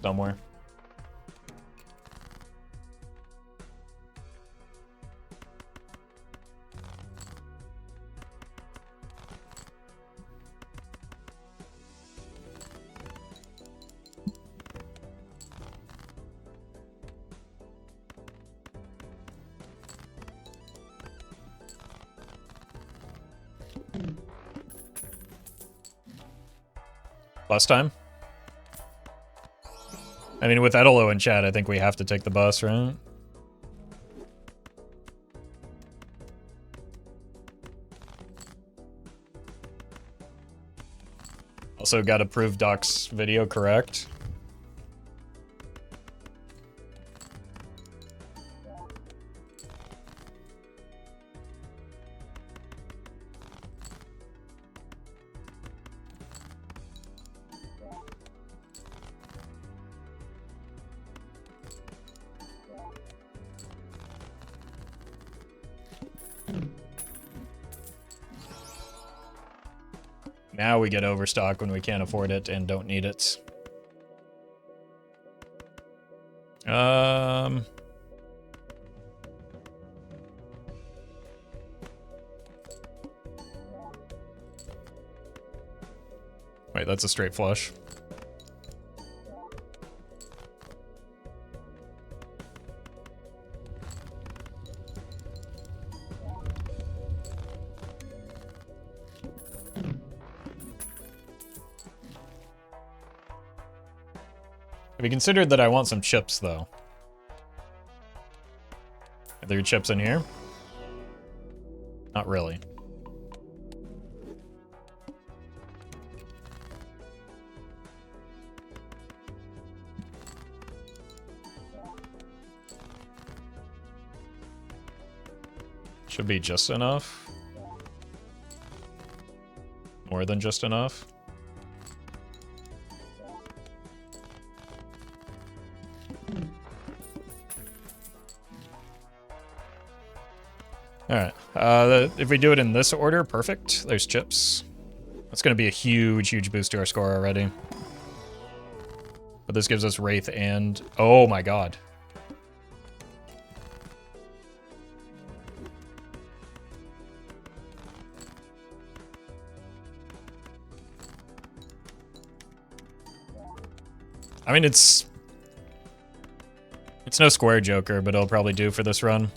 somewhere. Bus time? I mean, with Edelo in chat, I think we have to take the bus, right? Also got to prove Doc's video correct. Now we get Overstock when we can't afford it and don't need it. Wait, that's a straight flush. Have you considered that I want some chips, though? Are there chips in here? Not really. Should be just enough. More than just enough. Alright, if we do it in this order, perfect. There's chips. That's going to be a huge, huge boost to our score already. But this gives us Wraith and... Oh my god. I mean, it's no square Joker, but it'll probably do for this run.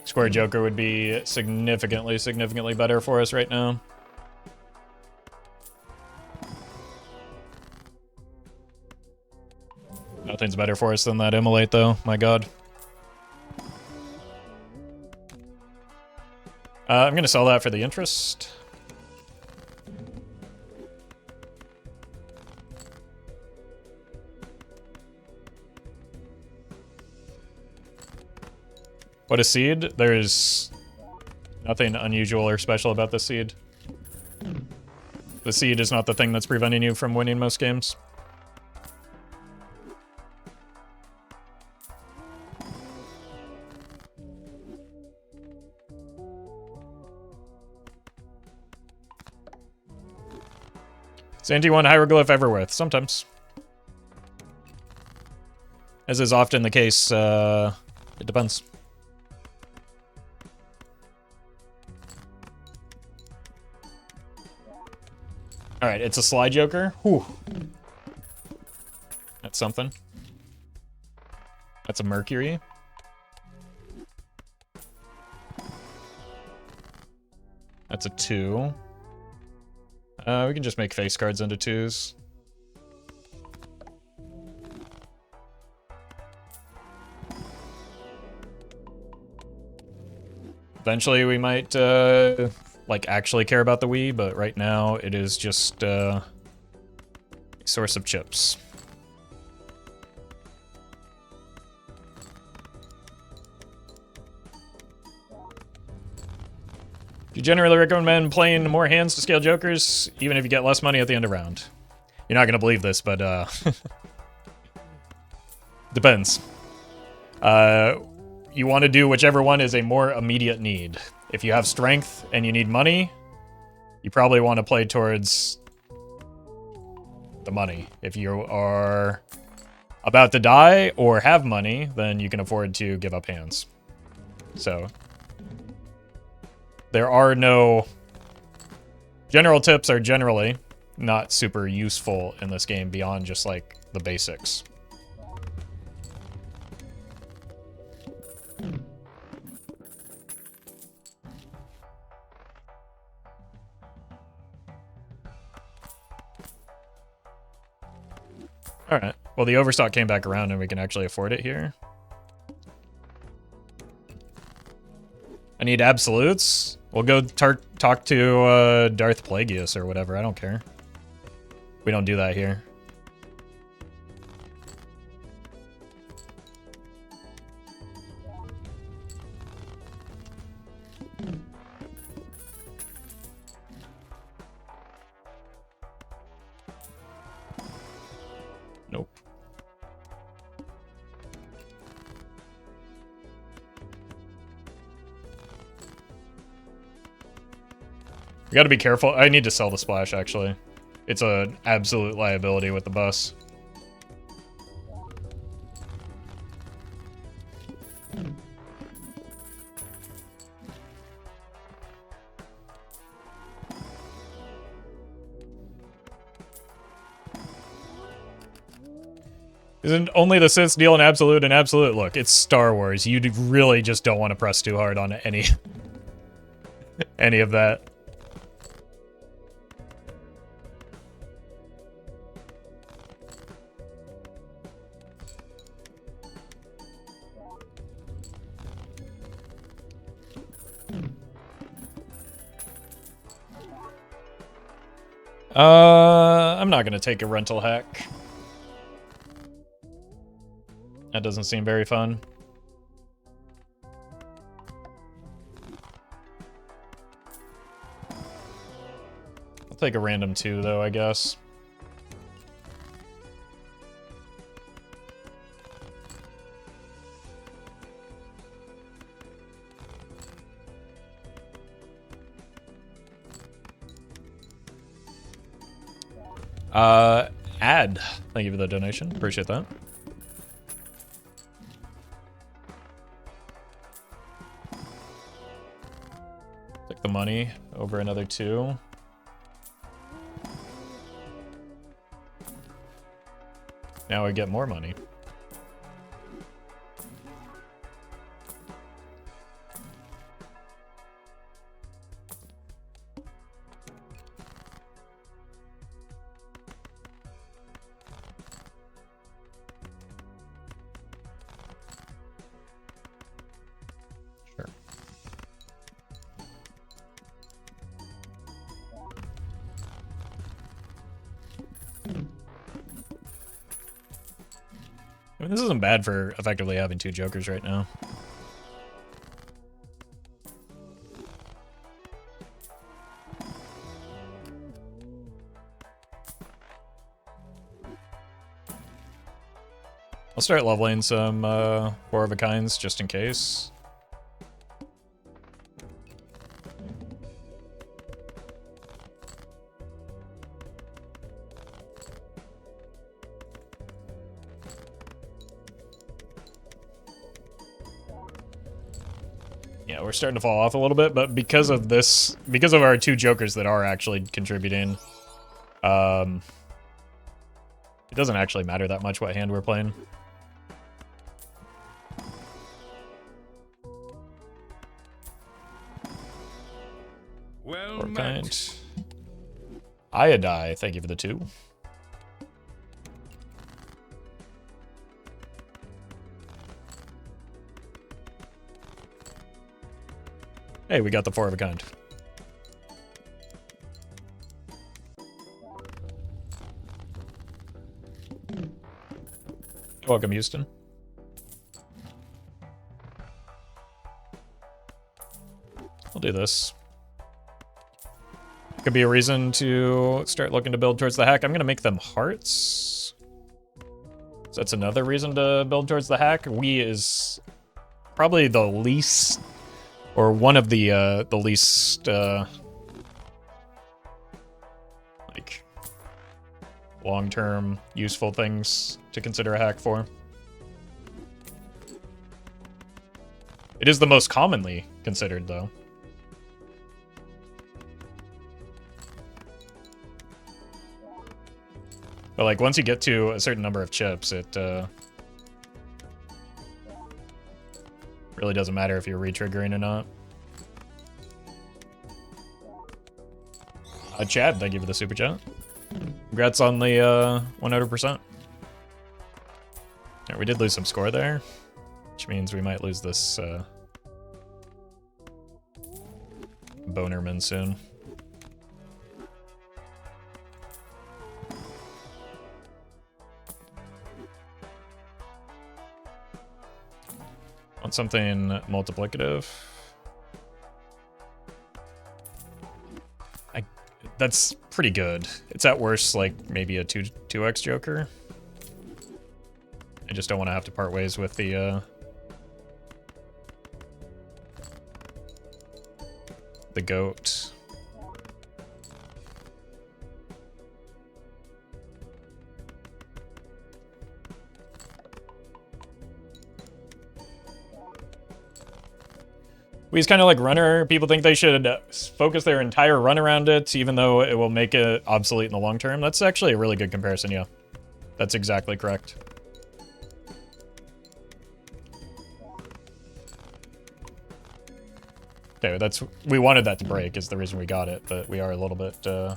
Square Joker would be significantly better for us right now. Nothing's better for us than that Immolate, though. My god. I'm gonna sell that for the interest. What a seed? There's nothing unusual or special about the seed. The seed is not the thing that's preventing you from winning most games. Is anti-1 hieroglyph ever worth? Sometimes. As is often the case, it depends. Alright, it's a Sly Joker. Whew. That's something. That's a Mercury. That's a 2. We can just make face cards into 2s. Eventually we might, like, actually care about the Wii, but right now it is just a source of chips. Do you generally recommend playing more hands to scale Jokers, even if you get less money at the end of round? You're not going to believe this, but depends. You want to do whichever one is a more immediate need. If you have strength and you need money, you probably want to play towards the money. If you are about to die or have money, then you can afford to give up hands. So there are no... General tips are generally not super useful in this game beyond just like the basics. Alright, well the Overstock came back around and we can actually afford it here. I need absolutes. We'll go talk to Darth Plagueis or whatever, I don't care. We don't do that here. Nope. We gotta be careful. I need to sell the splash, actually. It's an absolute liability with the bus. Isn't only the Siths deal an absolute and absolute? Look, it's Star Wars. You really just don't want to press too hard on any any of that. I'm not gonna take a rental hack. That doesn't seem very fun. I'll take a random 2 though, I guess. Ad. Thank you for the donation. Appreciate that. Take the money over another 2. Now I get more money. I mean, this isn't bad for effectively having 2 jokers right now. I'll start leveling some 4 of a kinds just in case. Yeah, we're starting to fall off a little bit, but because of this, because of our 2 jokers that are actually contributing, it doesn't actually matter that much what hand we're playing. Well, kind. Iodie, thank you for the 2. Hey, we got the 4 of a kind. Welcome, Houston. I'll do this. Could be a reason to start looking to build towards the hack. I'm gonna make them hearts. So that's another reason to build towards the hack. We is probably the least, or one of the least, like, long-term useful things to consider a hack for. It is the most commonly considered, though. But like once you get to a certain number of chips, it really doesn't matter if you're re-triggering or not. Chad, thank you for the super chat. Congrats on the 100%. Yeah, we did lose some score there, which means we might lose this Bonerman soon. Want something multiplicative? That's pretty good. It's at worst like maybe a 2x Joker. I just don't want to have to part ways with the goat. We's kind of like runner. People think they should focus their entire run around it, even though it will make it obsolete in the long term. That's actually a really good comparison, yeah. That's exactly correct. Okay, we wanted that to break is the reason we got it, but we are a little bit, we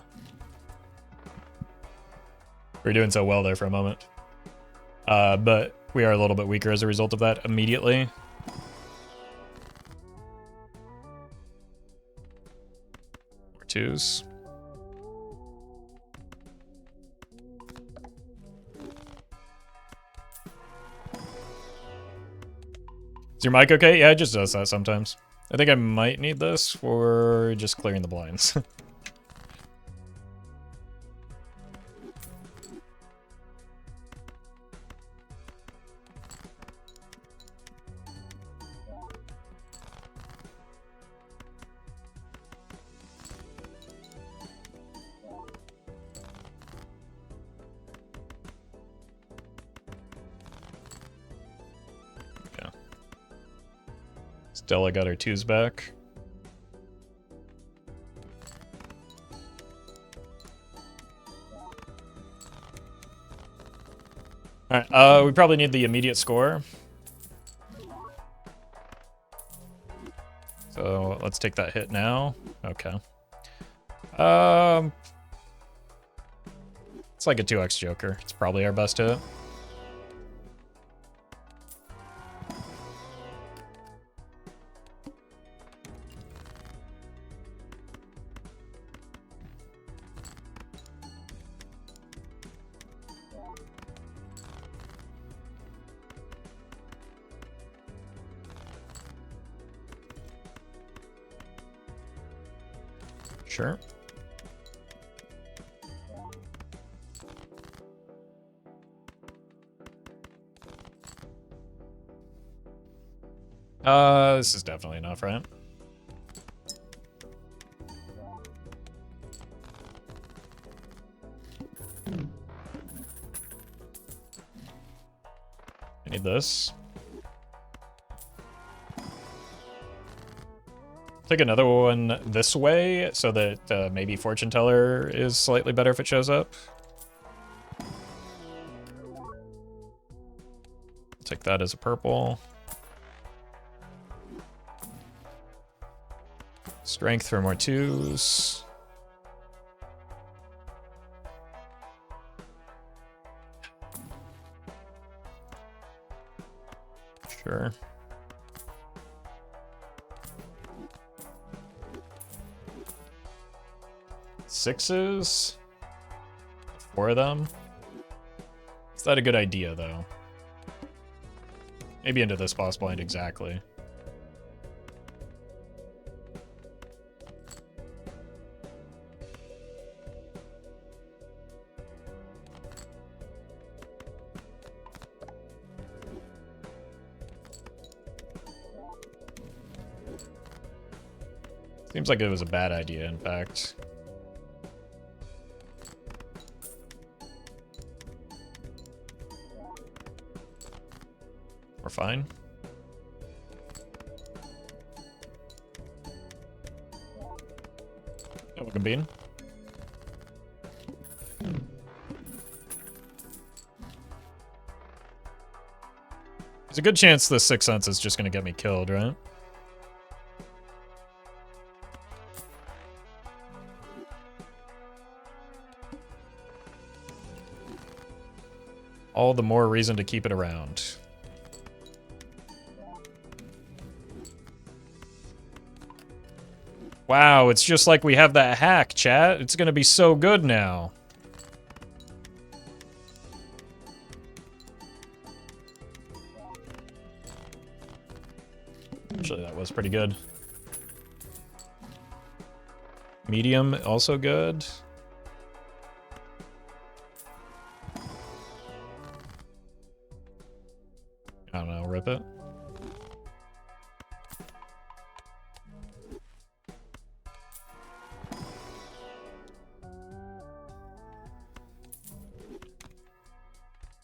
were doing so well there for a moment. But we are a little bit weaker as a result of that immediately. Twos. Is your mic okay? Yeah, it just does that sometimes. I think I might need this for just clearing the blinds. Stella got her twos back. Alright, we probably need the immediate score. So let's take that hit now. Okay. It's like a 2x Joker. It's probably our best hit. Sure. This is definitely enough, right? I need this. Take another one this way so that maybe Fortune Teller is slightly better if it shows up. Take that as a purple. Strength for more twos. Sure. Sixes? 4 of them? Is that a good idea, though? Maybe into this boss blind exactly. Seems like it was a bad idea, in fact. We're fine. Oh, look a bean. There's a good chance this Sixth Sense is just gonna get me killed, right? All the more reason to keep it around. Wow, it's just like we have that hack, chat. It's gonna be so good now. Actually, that was pretty good. Medium, also good. I don't know, rip it.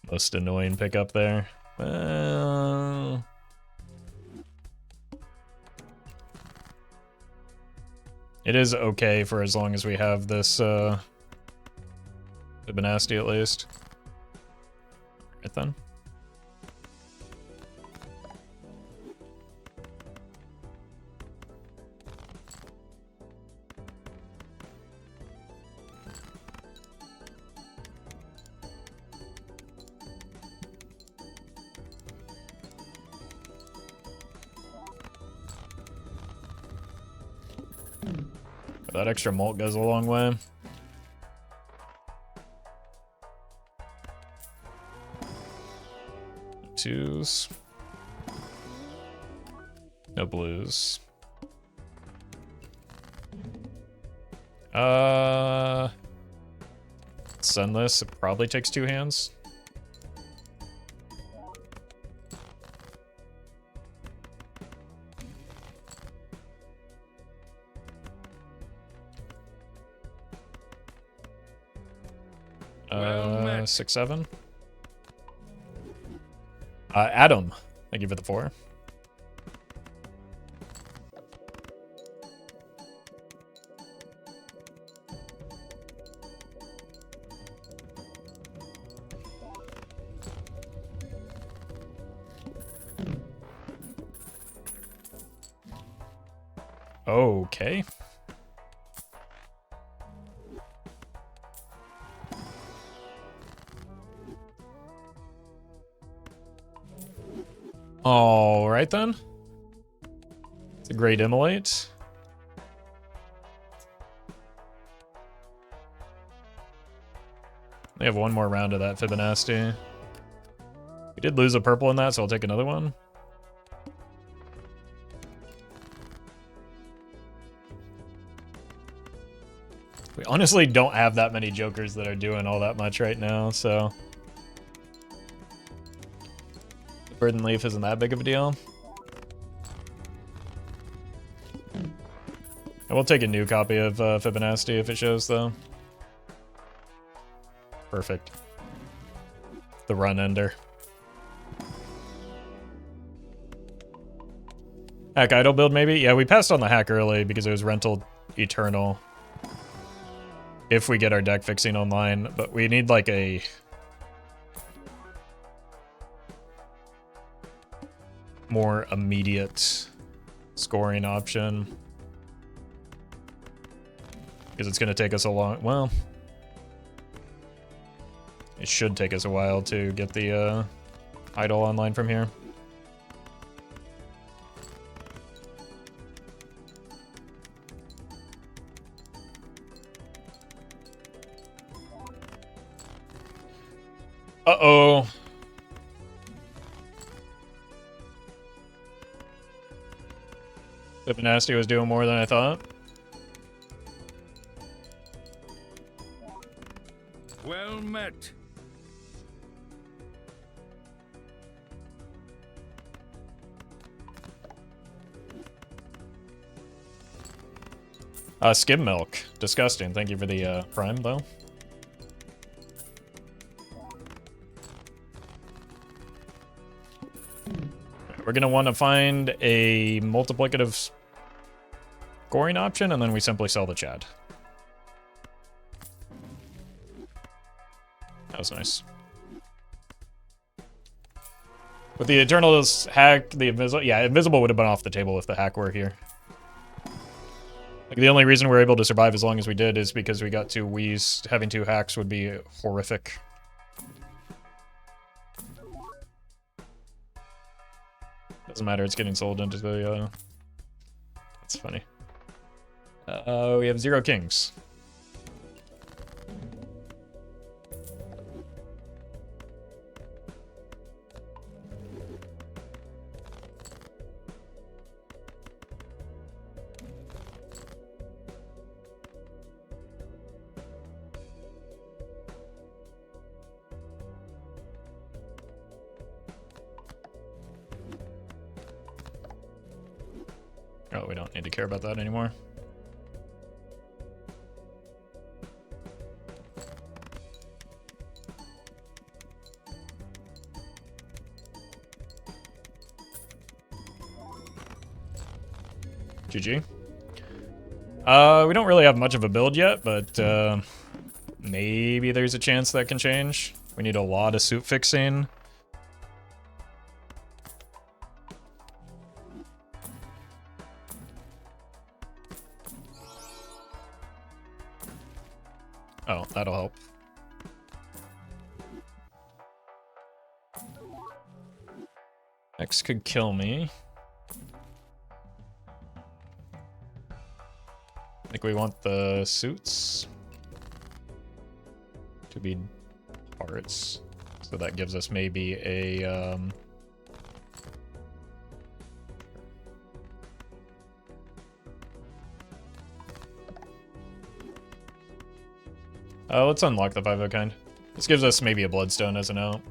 Most annoying pickup there. Well... It is okay for as long as we have this, Fibonacci at least. Right then. That extra mult goes a long way. Twos. No blues. Send this. It probably takes two hands. Well met. 6, 7. Adam, thank you for the 4. Okay. All right then. It's a great immolate. They have one more round of that Fibonacci. We did lose a purple in that, so I'll take another one. We honestly don't have that many jokers that are doing all that much right now, so... Burden Leaf isn't that big of a deal. I will take a new copy of Fibonacci if it shows, though. Perfect. The run ender. Hack idle build, maybe? Yeah, we passed on the hack early because it was rental eternal. If we get our deck fixing online, but we need like a... more immediate scoring option. Because it's going to take us a long... Well... It should take us a while to get the idle online from here. Uh-oh. Fibonacci was doing more than I thought. Well met. Skim milk. Disgusting. Thank you for the prime, though. We're going to want to find a multiplicative scoring option, and then we simply sell the Chad. That was nice. With the Eternals hack, the Invisible... Yeah, Invisible would have been off the table if the hack were here. Like, the only reason we're able to survive as long as we did is because we got 2 Wiis. Having 2 hacks would be horrific. Doesn't matter, it's getting sold into the, That's funny. We have 0 kings. Oh, we don't need to care about that anymore. GG. We don't really have much of a build yet, but maybe there's a chance that can change. We need a lot of suit fixing. Oh, that'll help. X could kill me. I think we want the suits to be parts. So that gives us maybe a... let's unlock the 5 kind. This gives us maybe a bloodstone as an out.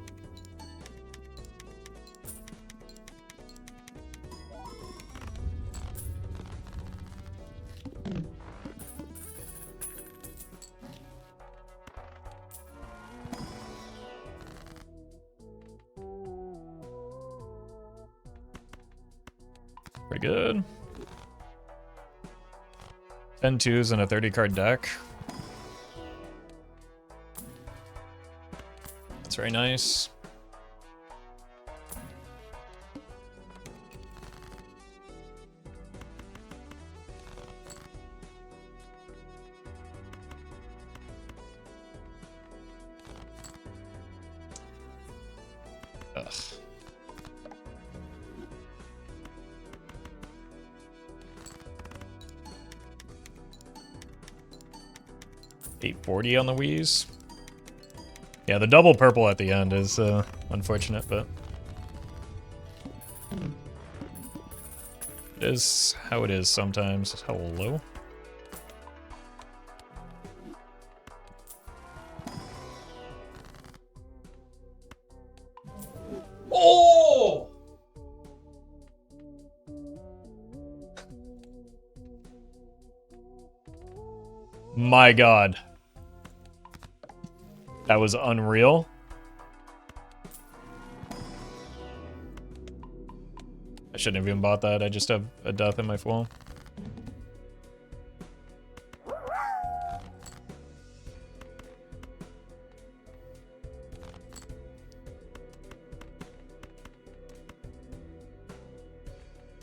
Pretty good. 10 2s and a 30 card deck. That's very nice. Ugh. $840 on the Wiis. Yeah, the double purple at the end is unfortunate, but it is how it is sometimes. Hello. Oh! My God. That was unreal. I shouldn't have even bought that. I just have a death in my full.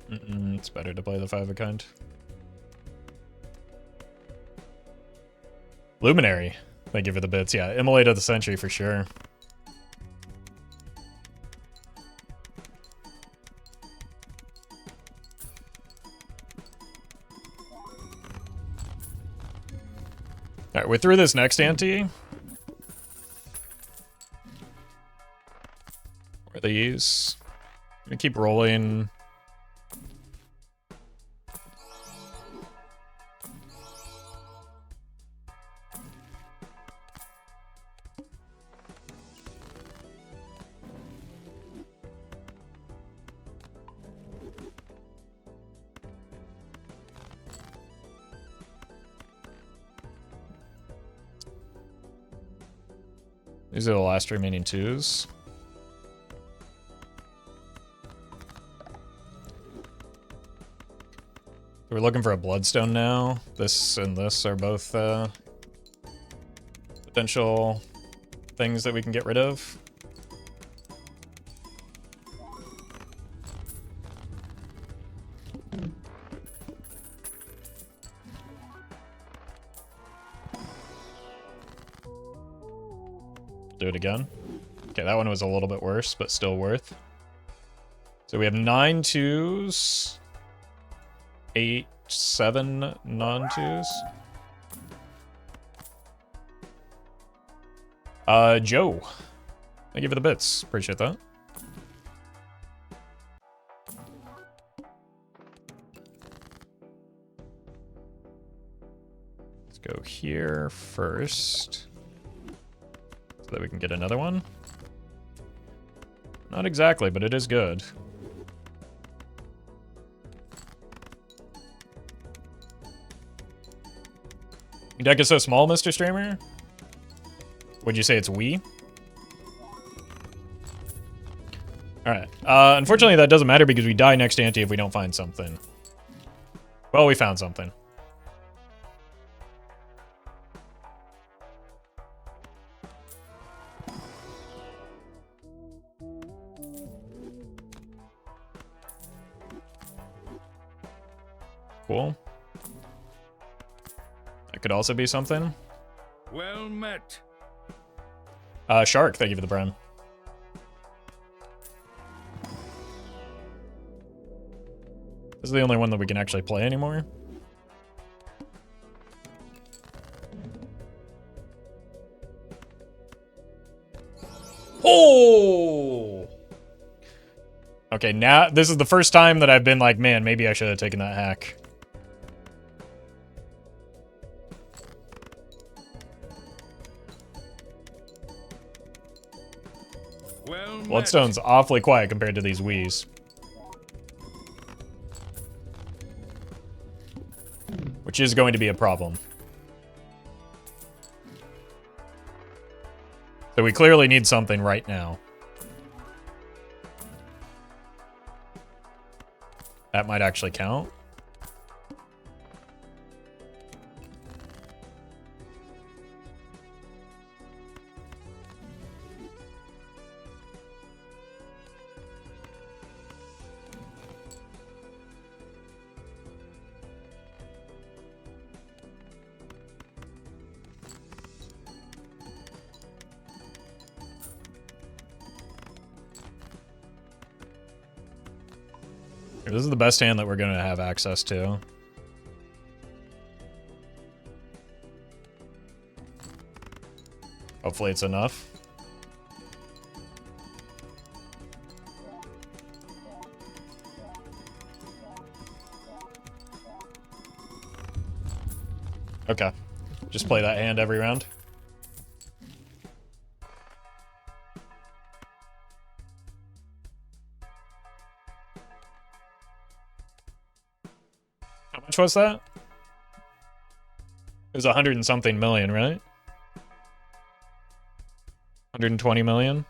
It's better to play the 5 of kind. Luminary. Thank you for the bits. Yeah, Immolate of the Century for sure. Alright, we're through this next ante. Where are these? I'm gonna keep rolling. These are the last remaining 2s. We're looking for a bloodstone now. This and this are both potential things that we can get rid of. Do it again. Okay, that one was a little bit worse, but still worth. So we have 9 2s, 8, 7 non-2s. Joe. Thank you for the bits. Appreciate that. Let's go here first, so that we can get another one. Not exactly, but it is good. Your deck is so small, Mr. Streamer? Would you say it's Wii? Alright. Unfortunately, that doesn't matter because we die next ante if we don't find something. Well, we found something. Cool. That could also be something. Well met. Shark, thank you for the brown. This is the only one that we can actually play anymore. Oh! Okay, now this is the first time that I've been like, man, maybe I should have taken that hack. Well Bloodstone's awfully quiet compared to these Wiis. Which is going to be a problem. So we clearly need something right now. That might actually count. This is the best hand that we're going to have access to. Hopefully it's enough. Okay. Just play that hand every round. How much was that? It was 100 and something million, right? 120 million?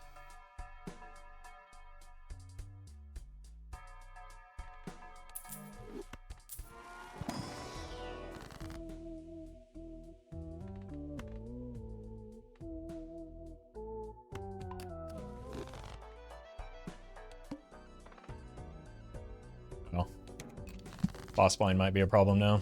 Oh. Boss blind might be a problem now.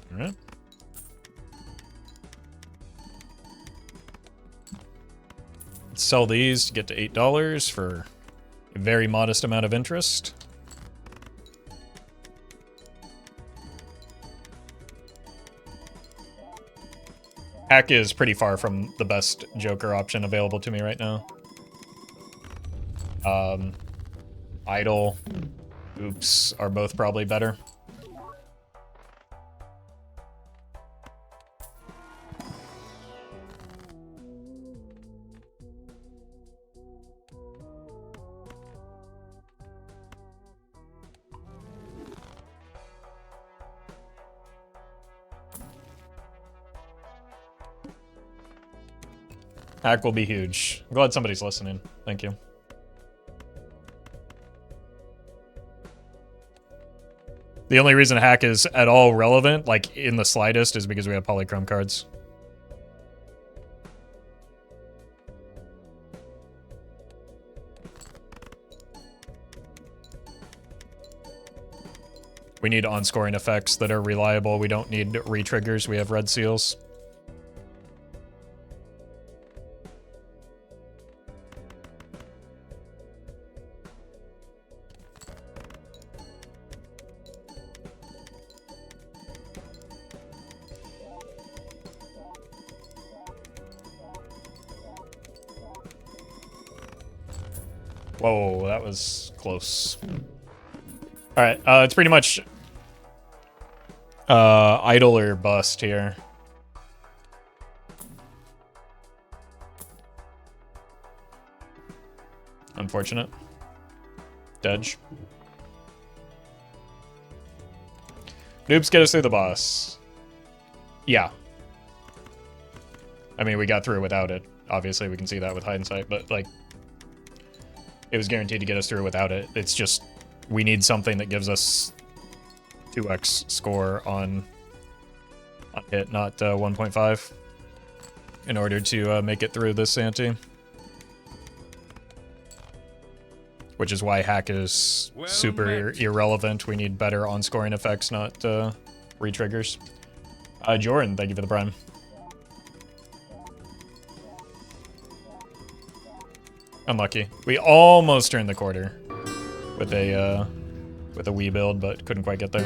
All right. Let's sell these to get to $8 for a very modest amount of interest. Hack is pretty far from the best Joker option available to me right now. Idle, Oops are both probably better. Hack will be huge. I'm glad somebody's listening. Thank you. The only reason hack is at all relevant, like in the slightest, is because we have polychrome cards. We need on-scoring effects that are reliable. We don't need re-triggers. We have red seals. Whoa, that was close. All right, it's pretty much idle or bust here. Unfortunate. Dodge. Noobs get us through the boss. Yeah. I mean, we got through without it. Obviously, we can see that with hindsight, but like, it was guaranteed to get us through without it. It's just, we need something that gives us 2x score on hit, not 1.5, in order to make it through this ante. Which is why hack is super irrelevant. We need better on-scoring effects, not re-triggers. Jordan, thank you for the prime. Unlucky. We almost turned the quarter with a Wii build, but couldn't quite get there.